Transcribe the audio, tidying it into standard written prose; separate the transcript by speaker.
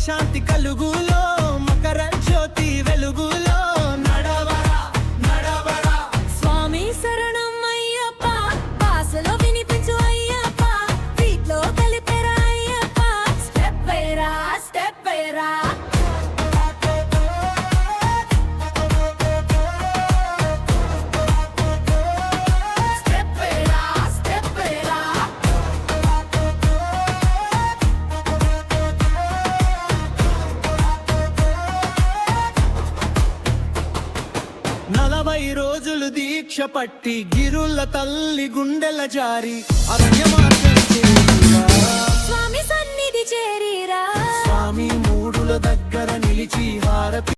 Speaker 1: శాంతి కలుగులో మకర జ్యోతి వెలుగులో నడవరా నడవరా
Speaker 2: స్వామి శరణం అయ్యప్ప భాషలో వినిపించు అయ్యప్ప వీటిలో కలిపెరా అయ్యప్ప స్టెప్ వేరా స్టెప్ వేరా
Speaker 1: నలభై రోజులు దీక్ష పట్టి గిరుల తల్లి గుండెల జారి అరణ్య మార్గం చేరిరా.
Speaker 2: స్వామి సన్నిధి చేరిరా
Speaker 1: స్వామి మూడుల దగ్గర నిలిచి హారతి